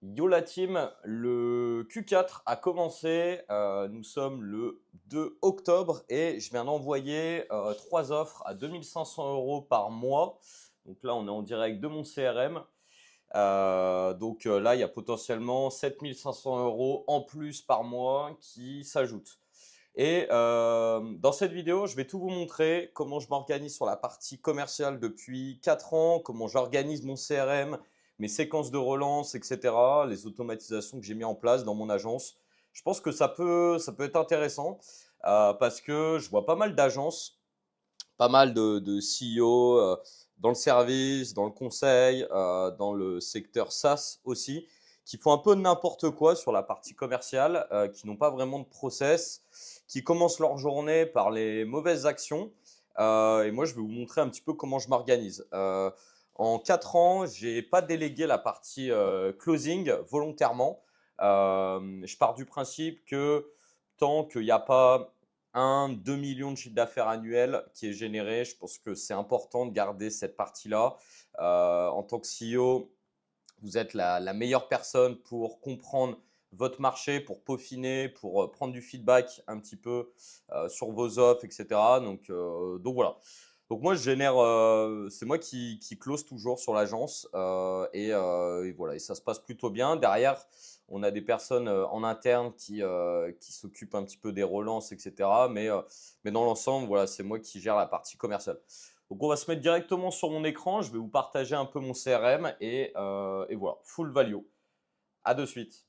Yo la team, le Q4 a commencé, nous sommes le 2 octobre et je viens d'envoyer 3 offres à 2 500 € par mois. Donc là, on est en direct de mon CRM. Là, il y a potentiellement 7 500 € en plus par mois qui s'ajoutent. Et dans cette vidéo, je vais tout vous montrer, comment je m'organise sur la partie commerciale depuis 4 ans, comment j'organise mon CRM, mes séquences de relance, etc., les automatisations que j'ai mis en place dans mon agence. Je pense que ça peut être intéressant parce que je vois pas mal d'agences, pas mal de CEO dans le service, dans le conseil, dans le secteur SaaS aussi, qui font un peu n'importe quoi sur la partie commerciale, qui n'ont pas vraiment de process, qui commencent leur journée par les mauvaises actions. Et moi, je vais vous montrer un petit peu comment je m'organise. En 4 ans, j'ai pas délégué la partie closing volontairement. Je pars du principe que tant qu'il n'y a pas 2 millions de chiffre d'affaires annuel qui est généré, je pense que c'est important de garder cette partie-là. En tant que CEO, vous êtes la meilleure personne pour comprendre votre marché, pour peaufiner, pour prendre du feedback un petit peu sur vos offres, etc. Donc voilà. Donc moi, je génère, c'est moi qui close toujours sur l'agence et voilà, et ça se passe plutôt bien. Derrière, on a des personnes en interne qui s'occupent un petit peu des relances, etc. Mais dans l'ensemble, voilà, c'est moi qui gère la partie commerciale. Donc, on va se mettre directement sur mon écran. Je vais vous partager un peu mon CRM et voilà, full value. À de suite.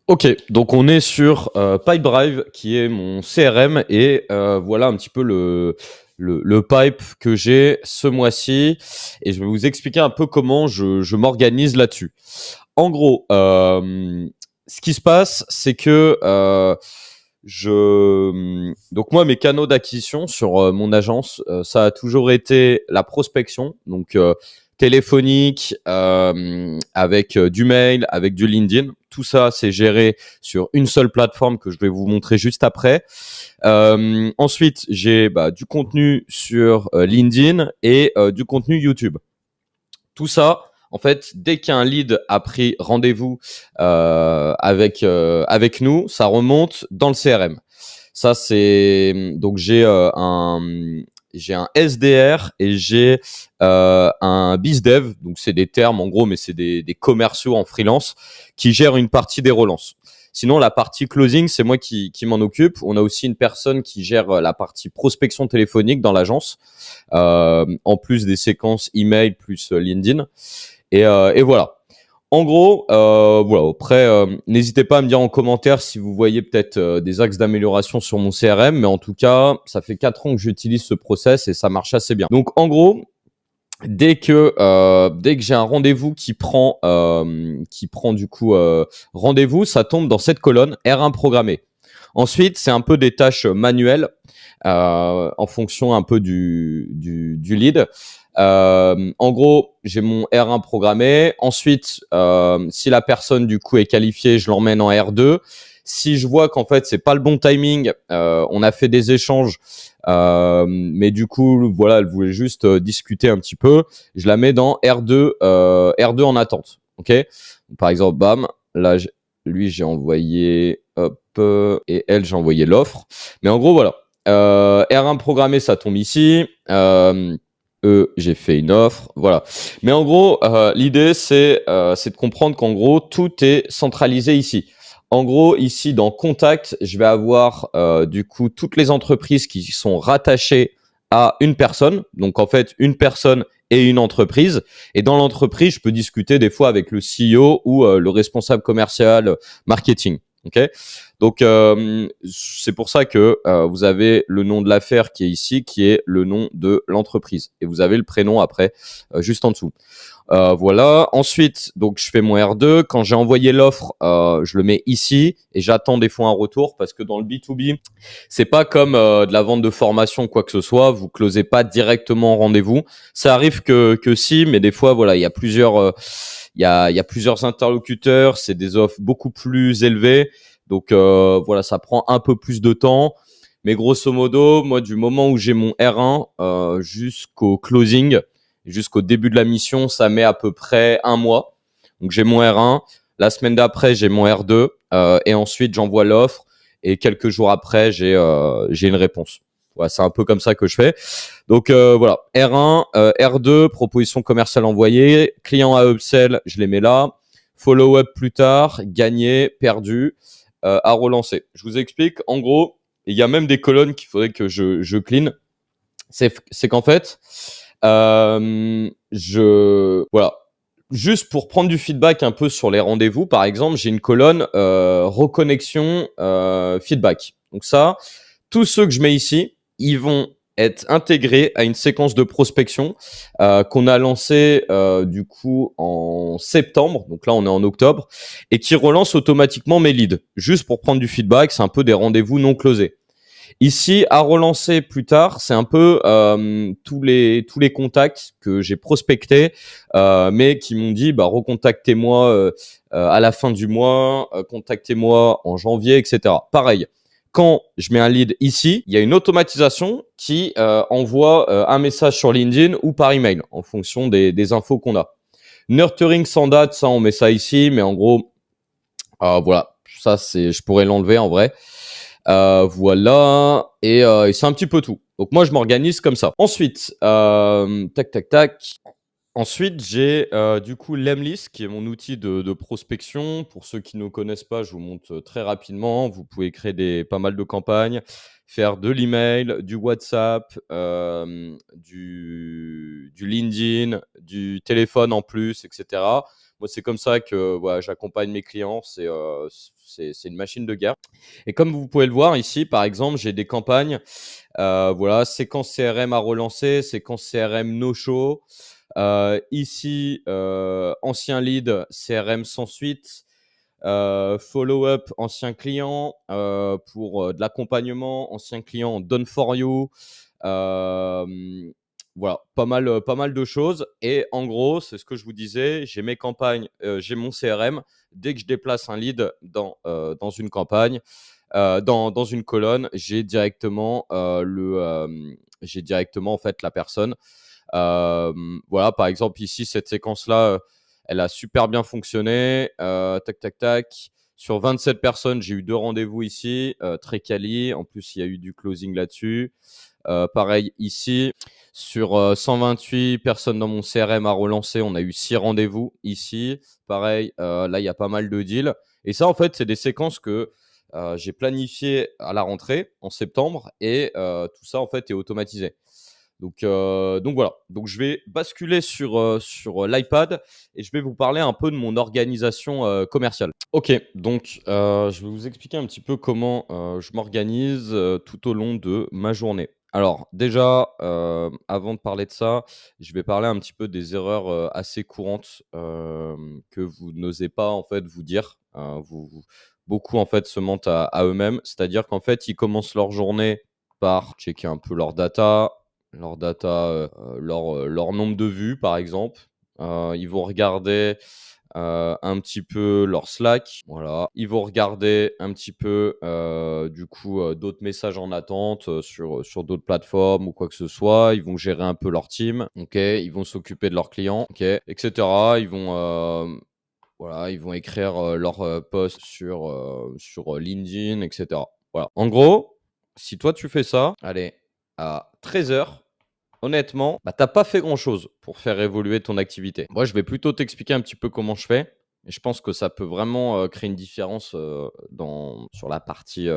Ok, donc on est sur Pipedrive qui est mon CRM et voilà un petit peu le pipe que j'ai ce mois-ci et je vais vous expliquer un peu comment je m'organise là-dessus. En gros, ce qui se passe, c'est que donc moi mes canaux d'acquisition sur mon agence, ça a toujours été la prospection, donc téléphonique, avec du mail, avec du LinkedIn. Tout ça, c'est géré sur une seule plateforme que je vais vous montrer juste après. Ensuite, j'ai du contenu sur LinkedIn et du contenu YouTube. Tout ça, en fait, dès qu'un lead a pris rendez-vous avec nous, ça remonte dans le CRM. Ça, c'est donc j'ai un SDR et j'ai un BizDev, donc c'est des termes en gros, mais c'est des commerciaux en freelance qui gèrent une partie des relances. Sinon, la partie closing, c'est moi qui m'en occupe. On a aussi une personne qui gère la partie prospection téléphonique dans l'agence, en plus des séquences email plus LinkedIn. Et voilà. En gros, voilà. Après, n'hésitez pas à me dire en commentaire si vous voyez peut-être des axes d'amélioration sur mon CRM, mais en tout cas, ça fait 4 ans que j'utilise ce process et ça marche assez bien. Donc, en gros, dès que j'ai un rendez-vous qui prend du coup rendez-vous, ça tombe dans cette colonne R1 programmé. Ensuite, c'est un peu des tâches manuelles en fonction un peu du lead. En gros, j'ai mon R1 programmé. Ensuite, si la personne du coup est qualifiée, je l'emmène en R2. Si je vois qu'en fait c'est pas le bon timing, on a fait des échanges, mais du coup voilà, elle voulait juste discuter un petit peu. Je la mets dans R2, R2 en attente. Ok. Par exemple, bam, là lui j'ai envoyé hop et elle j'ai envoyé l'offre. Mais en gros voilà, R1 programmé ça tombe ici. J'ai fait une offre, voilà. Mais en gros, l'idée c'est de comprendre qu'en gros tout est centralisé ici. En gros, ici dans Contact, je vais avoir du coup toutes les entreprises qui sont rattachées à une personne. Donc en fait, une personne et une entreprise. Et dans l'entreprise, je peux discuter des fois avec le CEO ou le responsable commercial marketing. Ok. Donc c'est pour ça que vous avez le nom de l'affaire qui est ici, qui est le nom de l'entreprise, et vous avez le prénom après, juste en dessous. Voilà. Ensuite, donc je fais mon R2. Quand j'ai envoyé l'offre, je le mets ici et j'attends des fois un retour parce que dans le B2B, c'est pas comme de la vente de formation quoi que ce soit. Vous closez pas directement en rendez-vous. Ça arrive que si, mais des fois voilà, il y a plusieurs il y a plusieurs interlocuteurs. C'est des offres beaucoup plus élevées. Donc voilà, ça prend un peu plus de temps. Mais grosso modo, moi, du moment où j'ai mon R1 jusqu'au closing, jusqu'au début de la mission, ça met à peu près un mois. Donc j'ai mon R1, la semaine d'après j'ai mon R2 et ensuite j'envoie l'offre et quelques jours après j'ai une réponse. Ouais, c'est un peu comme ça que je fais. Donc voilà, R1, R2, proposition commerciale envoyée, client à upsell, je les mets là, follow-up plus tard, gagné, perdu, à relancer. Je vous explique, en gros, il y a même des colonnes qu'il faudrait que je clean. C'est qu'en fait, voilà, juste pour prendre du feedback un peu sur les rendez-vous, par exemple, j'ai une colonne reconnexion feedback. Donc ça, tous ceux que je mets ici, ils vont être intégrés à une séquence de prospection qu'on a lancée du coup en septembre, donc là on est en octobre, et qui relance automatiquement mes leads, juste pour prendre du feedback. C'est un peu des rendez-vous non closés. Ici, à relancer plus tard, c'est un peu tous les contacts que j'ai prospectés, mais qui m'ont dit recontactez-moi à la fin du mois, contactez-moi en janvier, etc. Pareil. Quand je mets un lead ici, il y a une automatisation qui envoie un message sur LinkedIn ou par email en fonction des infos qu'on a. Nurturing sans date, ça on met ça ici, mais en gros, voilà, ça je pourrais l'enlever en vrai. Voilà, et c'est un petit peu tout. Donc moi, je m'organise comme ça. Ensuite, tac, tac, tac. Ensuite, j'ai du coup Lemlist, qui est mon outil de prospection. Pour ceux qui ne connaissent pas, je vous montre très rapidement. Vous pouvez créer pas mal de campagnes, faire de l'email, du WhatsApp, du LinkedIn, du téléphone en plus, etc. Moi, c'est comme ça que voilà, j'accompagne mes clients. C'est une machine de guerre. Et comme vous pouvez le voir ici, par exemple, j'ai des campagnes, voilà, séquence CRM à relancer, séquence CRM no-show. Ici, ancien lead, CRM sans suite, follow-up, ancien client, pour de l'accompagnement, ancien client, done for you. Voilà, pas mal de choses. Et en gros, c'est ce que je vous disais, j'ai mes campagnes, j'ai mon CRM. Dès que je déplace un lead dans une campagne, dans une colonne, j'ai directement j'ai directement en fait la personne. Voilà, par exemple ici cette séquence-là, elle a super bien fonctionné. Tac tac tac. Sur 27 personnes, j'ai eu 2 rendez-vous ici, très quali. En plus, il y a eu du closing là-dessus. Pareil ici, sur 128 personnes dans mon CRM à relancer, on a eu 6 rendez-vous ici. Pareil, là, il y a pas mal de deals. Et ça, en fait, c'est des séquences que j'ai planifiées à la rentrée en septembre et tout ça, en fait, est automatisé. Donc voilà. Donc je vais basculer sur l'iPad et je vais vous parler un peu de mon organisation commerciale. Ok, donc je vais vous expliquer un petit peu comment je m'organise tout au long de ma journée. Alors déjà, avant de parler de ça, je vais parler un petit peu des erreurs assez courantes que vous n'osez pas en fait vous dire. Beaucoup en fait se mentent à eux-mêmes, c'est-à-dire qu'en fait ils commencent leur journée par checker un peu leur nombre de vues, par exemple. Ils vont regarder un petit peu leur Slack, voilà. Ils vont regarder un petit peu, du coup, d'autres messages en attente sur d'autres plateformes ou quoi que ce soit. Ils vont gérer un peu leur team, ok. Ils vont s'occuper de leurs clients, ok, etc. Voilà, ils vont écrire leurs posts sur LinkedIn, etc. Voilà. En gros, si toi tu fais ça, allez, à 13h, honnêtement, t'as pas fait grand-chose pour faire évoluer ton activité. Moi, je vais plutôt t'expliquer un petit peu comment je fais. Et je pense que ça peut vraiment créer une différence sur la partie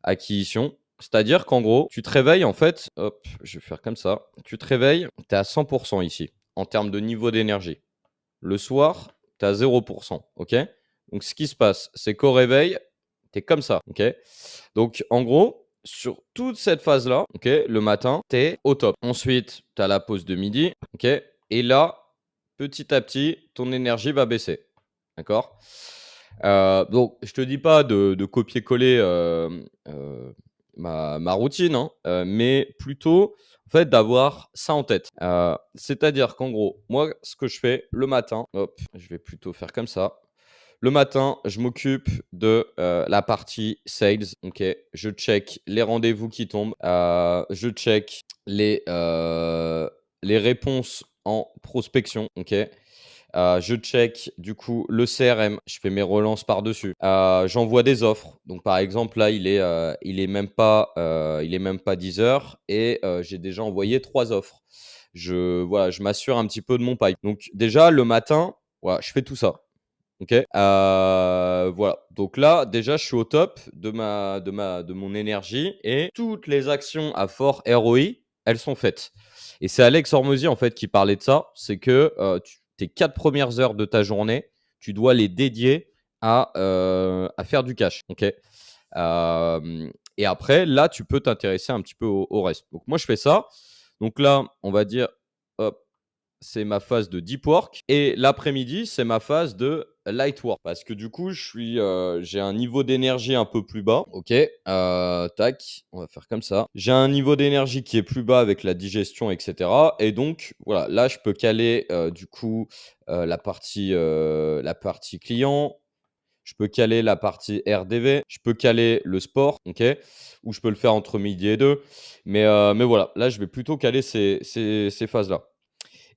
acquisition. C'est-à-dire qu'en gros, tu te réveilles en fait, hop, je vais faire comme ça. Tu te réveilles, tu es à 100% ici en termes de niveau d'énergie. Le soir, tu es à 0%. Ok. Donc, ce qui se passe, c'est qu'au réveil, tu es comme ça. Ok. Donc, en gros, sur toute cette phase-là, ok, le matin, tu es au top. Ensuite, tu as la pause de midi. Ok. Et là, petit à petit, ton énergie va baisser. D'accord. Donc, je te dis pas de copier-coller ma routine, hein, mais plutôt en fait d'avoir ça en tête. C'est-à-dire qu'en gros, moi, ce que je fais le matin, hop, je vais plutôt faire comme ça. Le matin, je m'occupe de la partie sales. Ok, je check les rendez-vous qui tombent. Je check les réponses en prospection. Ok. Je check du coup le CRM, je fais mes relances par-dessus. J'envoie des offres. Donc par exemple là, il est même pas 10 heures et j'ai déjà envoyé 3 offres. Voilà, je m'assure un petit peu de mon pipe. Donc déjà le matin, voilà, je fais tout ça. OK? Voilà. Donc là, déjà, je suis au top de mon énergie et toutes les actions à fort ROI, elles sont faites. Et c'est Alex Hormozy, en fait, qui parlait de ça. C'est que tes 4 premières heures de ta journée, tu dois les dédier à faire du cash. OK? Et après, là, tu peux t'intéresser un petit peu au reste. Donc moi, je fais ça. Donc là, on va dire, hop, c'est ma phase de deep work et l'après-midi, c'est ma phase de light work parce que du coup, j'ai un niveau d'énergie un peu plus bas. OK, tac, on va faire comme ça. J'ai un niveau d'énergie qui est plus bas avec la digestion et cetera et donc voilà, là, je peux caler, du coup, la partie client. Je peux caler la partie RDV, je peux caler le sport, OK, ou je peux le faire entre midi et 2. Mais voilà, là, je vais plutôt caler ces phases-là.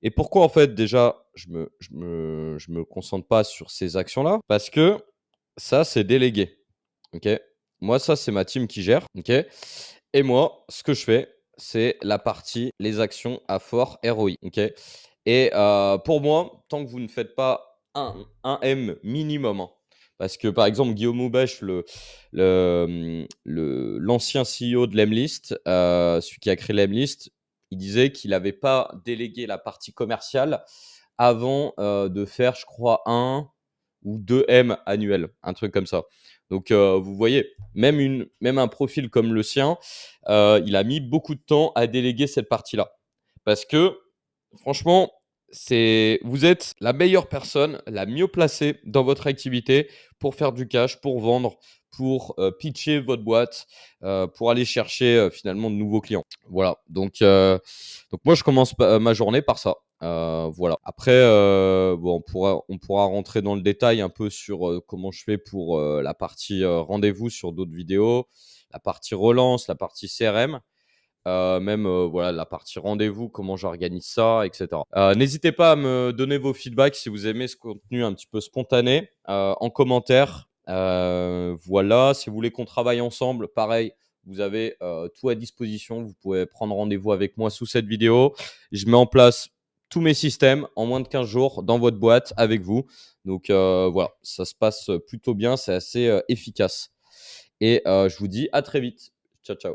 Et pourquoi en fait déjà je me concentre pas sur ces actions-là? Parce que ça, c'est délégué. OK? Moi, ça, c'est ma team qui gère. OK? Et moi, ce que je fais, c'est la partie les actions à fort ROI. OK? Et pour moi, tant que vous ne faites pas un M minimum, hein, parce que par exemple, Guillaume Houbèche, l'ancien CEO de Lemlist, celui qui a créé Lemlist, il disait qu'il n'avait pas délégué la partie commerciale avant de faire, je crois, 1 ou 2 M annuels, un truc comme ça. Donc, vous voyez, même un profil comme le sien, il a mis beaucoup de temps à déléguer cette partie-là. Parce que, franchement, vous êtes la meilleure personne, la mieux placée dans votre activité pour faire du cash, pour vendre, pour pitcher votre boîte, pour aller chercher finalement de nouveaux clients. Voilà. Donc moi, je commence ma journée par ça. Voilà. Après, bon, on pourra rentrer dans le détail un peu sur comment je fais pour la partie rendez-vous sur d'autres vidéos, la partie relance, la partie CRM. Même voilà, la partie rendez-vous, comment j'organise ça, etc. N'hésitez pas à me donner vos feedbacks si vous aimez ce contenu un petit peu spontané en commentaire. Voilà, si vous voulez qu'on travaille ensemble, pareil, vous avez tout à disposition. Vous pouvez prendre rendez-vous avec moi sous cette vidéo. Je mets en place tous mes systèmes en moins de 15 jours dans votre boîte avec vous. Donc voilà, ça se passe plutôt bien, c'est assez efficace. Et je vous dis à très vite. Ciao, ciao.